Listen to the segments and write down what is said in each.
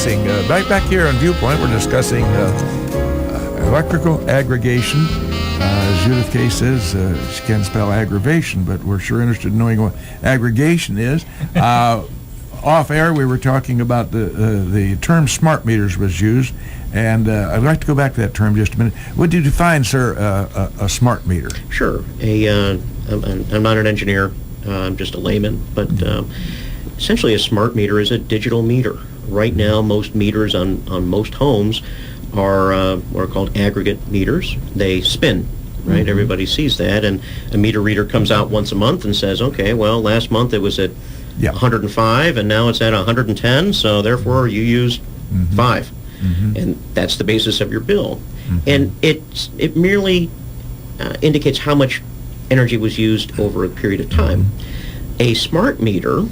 discussing, back here on Viewpoint, we're discussing electrical aggregation. As Judith K. says, she can't spell aggravation, but we're sure interested in knowing what aggregation is. Off air, we were talking about the term smart meters was used, and I'd like to go back to that term just a minute. What do you define, sir, a smart meter? Sure. I'm not an engineer. I'm just a layman, but essentially a smart meter is a digital meter. Right now, most meters on most homes are what are called aggregate meters. They spin, right? Everybody sees that, and a meter reader comes out once a month and says, okay, well, last month it was at 105, and now it's at 110, so therefore you used 5. And that's the basis of your bill. And it merely indicates how much energy was used over a period of time. A smart meter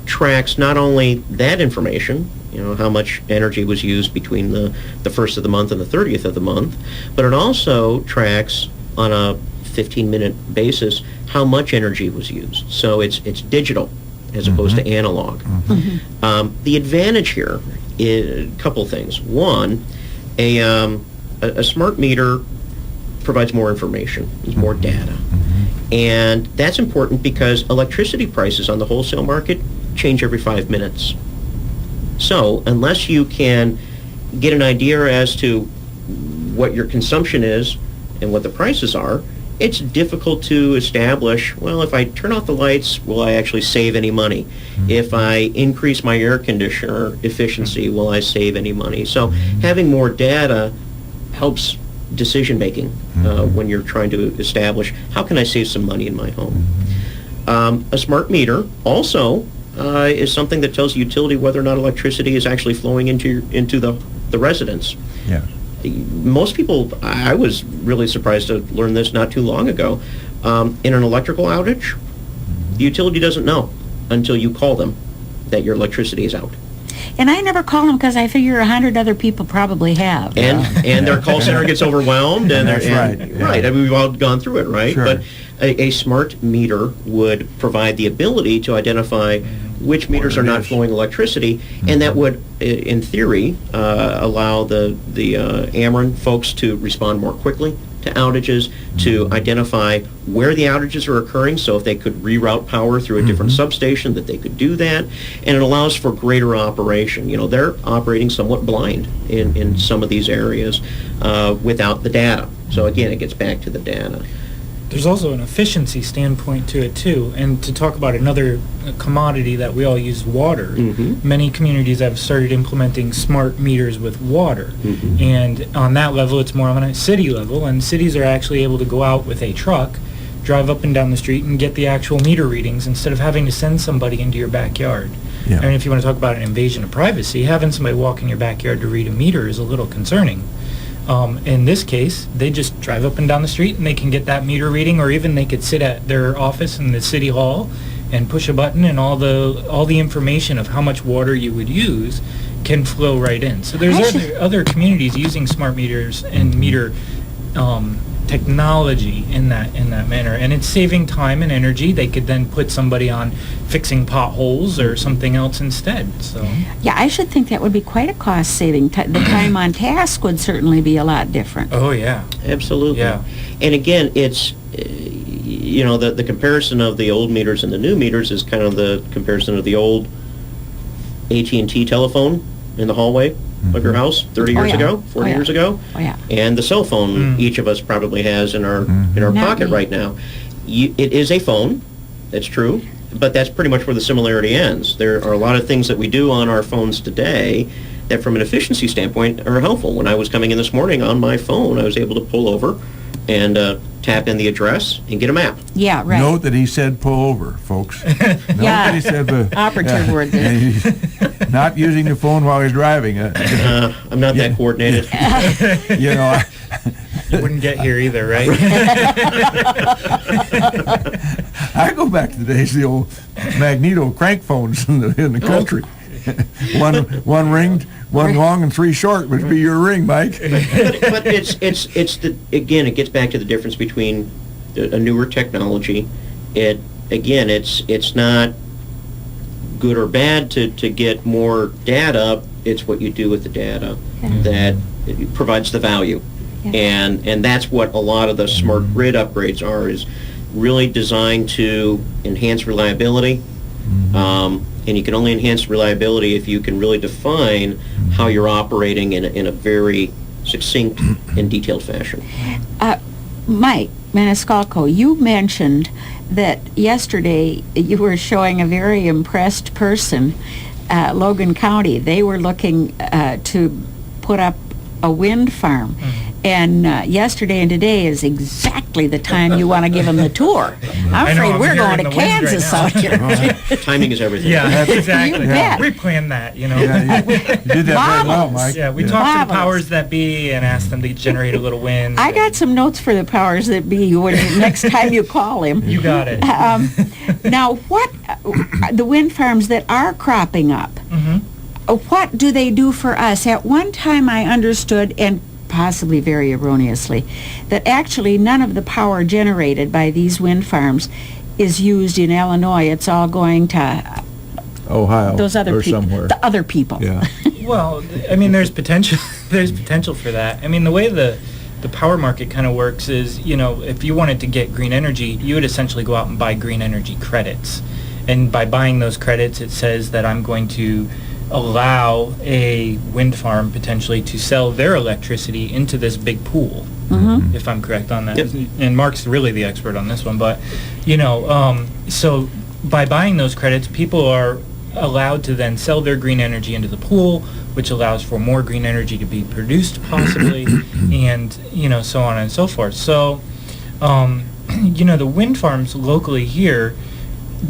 tracks not only that information, how much energy was used between the 1st of the month and the 30th of the month, but it also tracks on a 15-minute basis how much energy was used. So it's digital as opposed to analog. The advantage here is a couple things. One, a smart meter provides more information, more data. And that's important because electricity prices on the wholesale market change every 5 minutes. So unless you can get an idea as to what your consumption is and what the prices are, it's difficult to establish, well, if I turn off the lights, will I actually save any money? If I increase my air conditioner efficiency, will I save any money? So having more data helps decision making when you're trying to establish, how can I save some money in my home? A smart meter also is something that tells the utility whether or not electricity is actually flowing into the residence. Yeah. Most people, I was really surprised to learn this not too long ago. In an electrical outage, the utility doesn't know until you call them that your electricity is out. And I never call them because I figure 100 other people probably have. And their call center gets overwhelmed. And that's right. Right. I mean, we've all gone through it, right? Sure. But a smart meter would provide the ability to identify which meters are not flowing electricity, and that would, in theory, allow the Ameren folks to respond more quickly to outages, to identify where the outages are occurring, so if they could reroute power through a different substation, that they could do that, and it allows for greater operation. They're operating somewhat blind in some of these areas without the data. So again, it gets back to the data. There's also an efficiency standpoint to it too, and to talk about another commodity that we all use, water. Many communities have started implementing smart meters with water, and on that level it's more on a city level, and cities are actually able to go out with a truck, drive up and down the street and get the actual meter readings instead of having to send somebody into your backyard. I mean, if you want to talk about an invasion of privacy, having somebody walk in your backyard to read a meter is a little concerning. In this case, they just drive up and down the street and they can get that meter reading, or even they could sit at their office in the city hall and push a button, and all the information of how much water you would use can flow right in. So there's other communities using smart meters and meter technology in that manner, and it's saving time and energy. They could then put somebody on fixing potholes or something else instead. So yeah, I should think that would be quite a cost saving. The time on task would certainly be a lot different. Oh yeah, absolutely. Yeah. And again, it's the comparison of the old meters and the new meters is kind of the comparison of the old AT&T telephone in the hallway of your house 30 years ago, 40 years ago, and the cell phone each of us probably has in our pocket right now. It is a phone, that's true, but that's pretty much where the similarity ends. There are a lot of things that we do on our phones today that from an efficiency standpoint are helpful. When I was coming in this morning on my phone, I was able to pull over and tap in the address and get a map. Yeah, right. Note that he said pull over, folks. Note that he said operative word there. Not using the phone while he's driving. I'm not that coordinated. You wouldn't get here either, right? I go back to the days of the old magneto crank phones in the country. One ringed, one long and three short would be your ring, Mike. but again, it gets back to the difference between a newer technology. It's not good or bad to get more data. It's what you do with the data that it provides the value. Yeah. And that's what a lot of the smart grid upgrades are, is really designed to enhance reliability. And you can only enhance reliability if you can really define how you're operating in a very succinct and detailed fashion. Mike Maniscalco, you mentioned that yesterday you were showing a very impressed person, Logan County. They were looking to put up a wind farm. And yesterday and today is exactly the time you want to give them the tour. I'm afraid we're going to Kansas out here. Timing is everything. Yeah, exactly. You bet. We planned that, you know. Yeah, you did that very well, Mike. Yeah, we talked to the powers that be and asked them to generate a little wind. I got some notes for the powers that be when next time you call him. You got it. Now, what the wind farms that are cropping up, what do they do for us? At one time I understood, and possibly very erroneously, that actually none of the power generated by these wind farms is used in Illinois. It's all going to Ohio those other or people. somewhere. The other people. Yeah. Well, I mean, there's potential. There's potential for that. I mean, the way the power market kind of works is, you know, if you wanted to get green energy, you would essentially go out and buy green energy credits. And by buying those credits, it says that I'm going to allow a wind farm potentially to sell their electricity into this big pool, if I'm correct on that. Yep. And Mark's really the expert on this one, but, you know, so by buying those credits, people are allowed to then sell their green energy into the pool, which allows for more green energy to be produced possibly, and, you know, so on and so forth. So, you know, the wind farms locally here,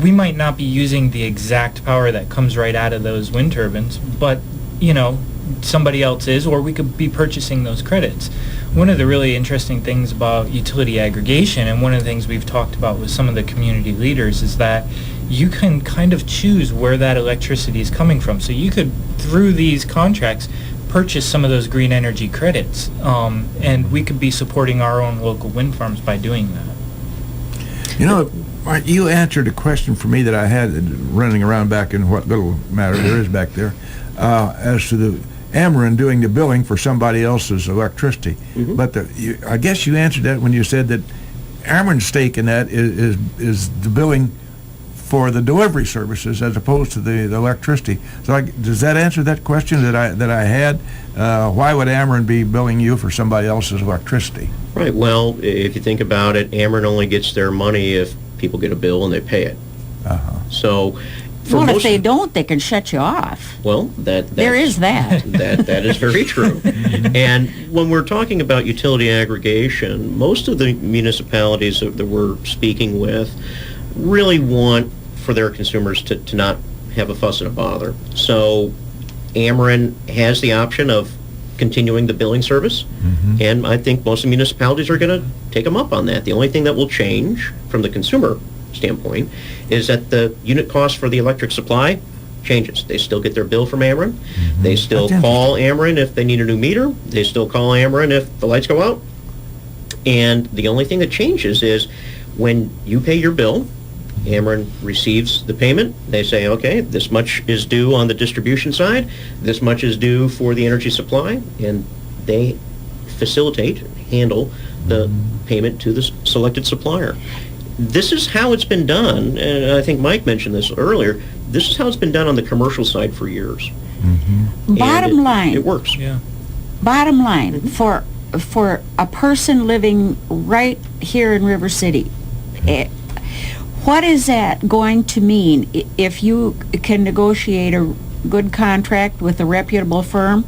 we might not be using the exact power that comes right out of those wind turbines, but, you know, somebody else is, or we could be purchasing those credits. One of the really interesting things about utility aggregation, and one of the things we've talked about with some of the community leaders, is that you can kind of choose where that electricity is coming from. So you could, through these contracts, purchase some of those green energy credits, and we could be supporting our own local wind farms by doing that. You know, Mark, you answered a question for me that I had running around back in what little matter there is back there, as to the Ameren doing the billing for somebody else's electricity. But I guess you answered that when you said that Ameren's stake in that is the billing for the delivery services as opposed to the electricity. So does that answer that question that I had? Why would Ameren be billing you for somebody else's electricity? Right. Well, if you think about it, Ameren only gets their money if people get a bill and they pay it. So, for Well, if most, they don't, they can shut you off. well, There is that. that is very true. And when we're talking about utility aggregation, most of the municipalities that we're speaking with really want for their consumers to not have a fuss and a bother. So Ameren has the option of continuing the billing service, and I think most of the municipalities are going to take them up on that. The only thing that will change from the consumer standpoint is that the unit cost for the electric supply changes. They still get their bill from Ameren. They still That's call Ameren if they need a new meter. They still call Ameren if the lights go out. And the only thing that changes is when you pay your bill, Ameren receives the payment. They say, okay, this much is due on the distribution side, this much is due for the energy supply, and they facilitate, handle the payment to the selected supplier. This is how it's been done, and I think Mike mentioned this earlier, this is how it's been done on the commercial side for years. Bottom line. It works. Yeah. Bottom line, for a person living right here in River City, what is that going to mean if you can negotiate a good contract with a reputable firm?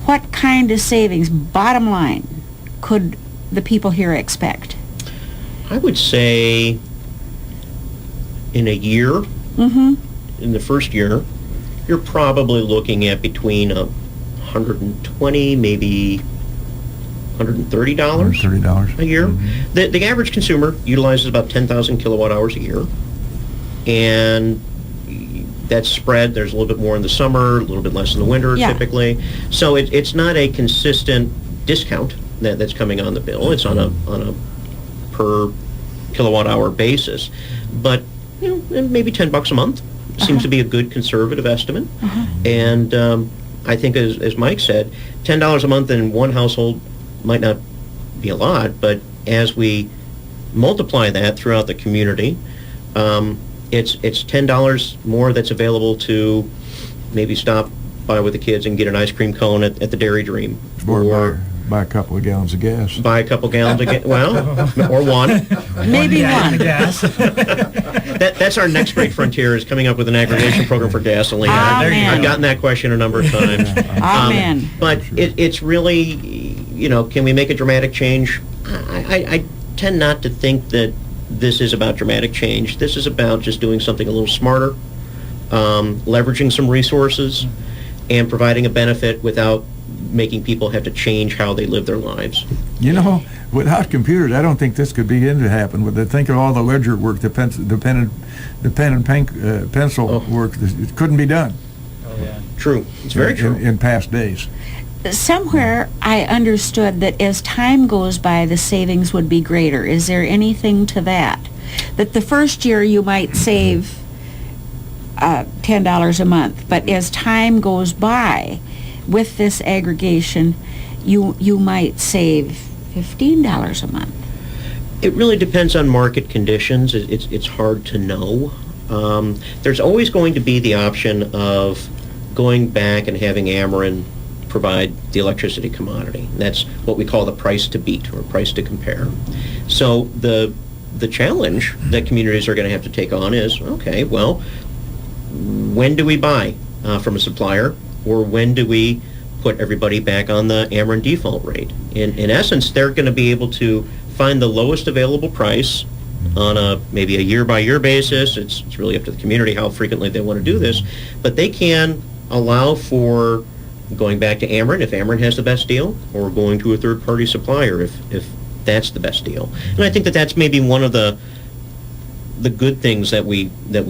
What kind of savings, bottom line, could the people here expect? I would say in a year, in the first year, you're probably looking at between $120, maybe $130 $30 a year. The average consumer utilizes about 10,000 kilowatt hours a year, and that's spread. There's a little bit more in the summer, a little bit less in the winter, typically. So it's not a consistent discount that's coming on the bill. It's on a per kilowatt hour basis, but you know, maybe $10 a month seems to be a good conservative estimate. And I think, as Mike said, $10 a month in one household might not be a lot, but as we multiply that throughout the community, it's $10 more that's available to maybe stop by with the kids and get an ice cream cone at the Dairy Dream. Or buy a couple of gallons of gas. Buy a couple gallons of gas, well, or one. Maybe one. Gas. That's our next great frontier, is coming up with an aggregation program for gasoline. Amen. I've gotten that question a number of times. Amen. But it's really, you know, can we make a dramatic change? I tend not to think that this is about dramatic change. This is about just doing something a little smarter, leveraging some resources, and providing a benefit without making people have to change how they live their lives. You know, without computers, I don't think this could begin to happen. Think of all the ledger work, the pen and pencil work. It couldn't be done. Oh, yeah. True. It's very true. In past days. Somewhere I understood that as time goes by, the savings would be greater. Is there anything to that? That the first year you might save $10 a month, but as time goes by, with this aggregation, you might save $15 a month. It really depends on market conditions. It's hard to know. There's always going to be the option of going back and having Ameren provide the electricity commodity. That's what we call the price to beat, or price to compare. So the challenge that communities are going to have to take on is, okay, well, when do we buy from a supplier, or when do we put everybody back on the Ameren default rate? In essence, they're going to be able to find the lowest available price on maybe a year-by-year basis. It's really up to the community how frequently they want to do this, but they can allow for going back to Ameren if Ameren has the best deal, or going to a third-party supplier if that's the best deal. And I think that that's maybe one of the good things that we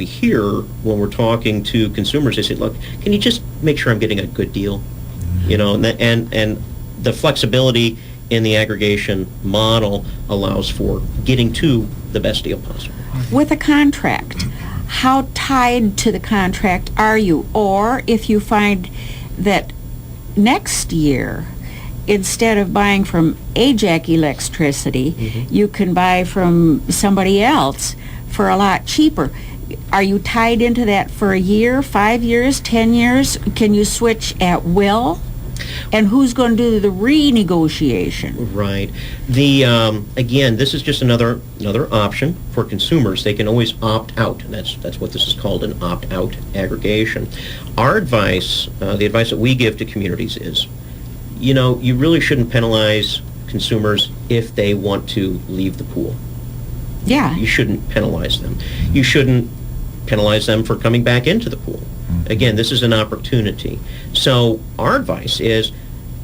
hear when we're talking to consumers. They say, look, can you just make sure I'm getting a good deal? You know, and the flexibility in the aggregation model allows for getting to the best deal possible. With a contract, how tied to the contract are you? Or if you find that next year, instead of buying from AJAC Electricity, you can buy from somebody else for a lot cheaper. Are you tied into that for a year, 5 years, 10 years? Can you switch at will? And who's going to do the renegotiation? Right. Again, this is just another option for consumers. They can always opt out. And that's what this is called, an opt-out aggregation. Our advice, the advice that we give to communities is, you know, you really shouldn't penalize consumers if they want to leave the pool. Yeah. You shouldn't penalize them. You shouldn't penalize them for coming back into the pool. Again, this is an opportunity. So our advice is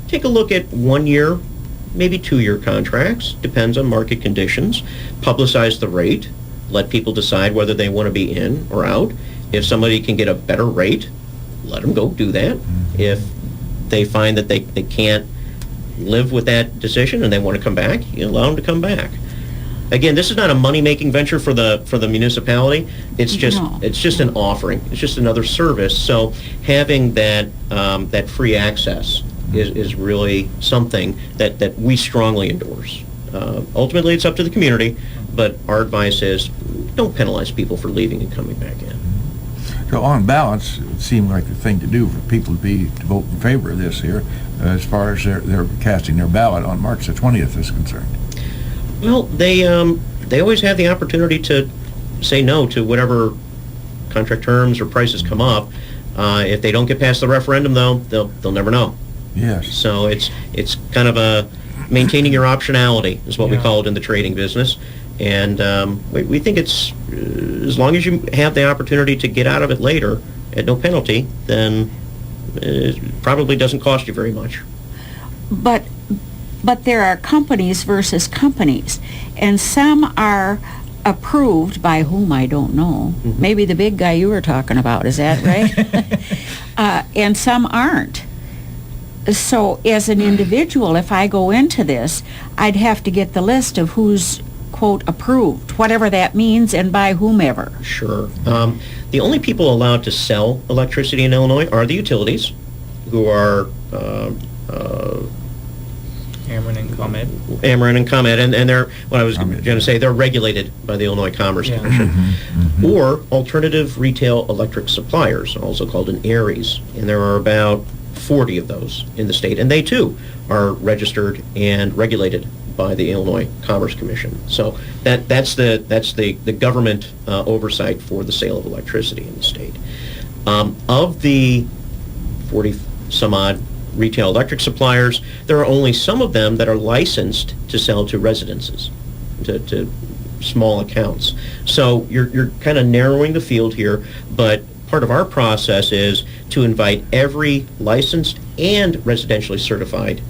take a look at 1 year, maybe 2 year contracts, depends on market conditions. Publicize the rate. Let people decide whether they want to be in or out. If somebody can get a better rate, let them go do that. If they find that they can't live with that decision and they want to come back, you allow them to come back. Again, this is not a money-making venture for the municipality. It's just an offering. It's just another service. So having that free access is really something that we strongly endorse. Ultimately, it's up to the community, but our advice is don't penalize people for leaving and coming back in. So on balance, it would seem like the thing to do for people to vote in favor of this here, as far as they're casting their ballot on March the 20th is concerned. Well, they always have the opportunity to say no to whatever contract terms or prices come up. If they don't get past the referendum, though, they'll never know. Yes. So it's kind of a maintaining your optionality is what we call it in the trading business. And we think it's as long as you have the opportunity to get out of it later at no penalty, then it probably doesn't cost you very much. But there are companies versus companies, and some are approved by whom I don't know. Maybe the big guy you were talking about, is that right? And some aren't. So as an individual, if I go into this, I'd have to get the list of who's quote, approved, whatever that means, and by whomever? Sure. The only people allowed to sell electricity in Illinois are the utilities, who are Ameren and ComEd. Ameren and ComEd, and they're, what I was ComEd, going to say, they're regulated by the Illinois Commerce Yeah. Commission. Or alternative retail electric suppliers, also called an ARIES, and there are about 40 of those in the state, and they too are registered and regulated by the Illinois Commerce Commission. So that's the government oversight for the sale of electricity in the state. Of the 40 some odd retail electric suppliers, there are only some of them that are licensed to sell to residences, to small accounts. So you're kind of narrowing the field here, but part of our process is to invite every licensed and residentially certified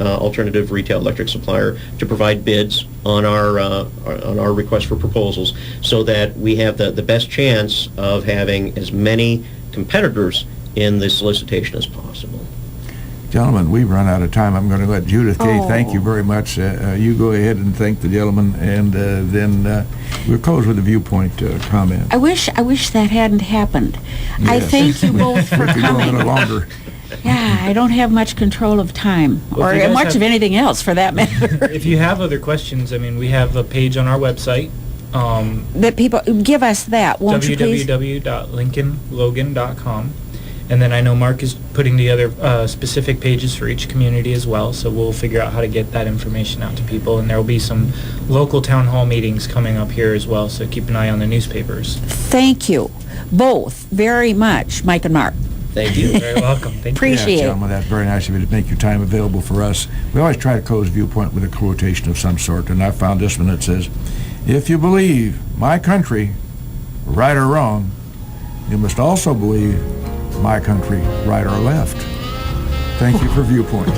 alternative retail electric supplier to provide bids on our request for proposals, so that we have the best chance of having as many competitors in the solicitation as possible. Gentlemen, we've run out of time. I'm going to let Judith Kay thank you Oh. very much. You go ahead and thank the gentleman, and then we'll close with a viewpoint comment. I wish that hadn't happened. I Yes. thank you both for We could go a coming. little longer. Yeah, I don't have much control of time, Well, if you or guys much have- of anything else for that matter. If you have other questions, I mean, we have a page on our website, That people, give us that, won't you please? www.lincolnlogan.com. And then I know Mark is putting together specific pages for each community as well, so we'll figure out how to get that information out to people. And there will be some local town hall meetings coming up here as well, so keep an eye on the newspapers. Thank you, both, very much, Mike and Mark. Thank you. You're very welcome. Thank you. Appreciate Yeah, it. gentlemen, that's very nice of you to make your time available for us. We always try to close Viewpoint with a quotation of some sort, and I found this one that says, "If you believe my country, right or wrong, you must also believe my country, right or left." Thank you for Viewpoint.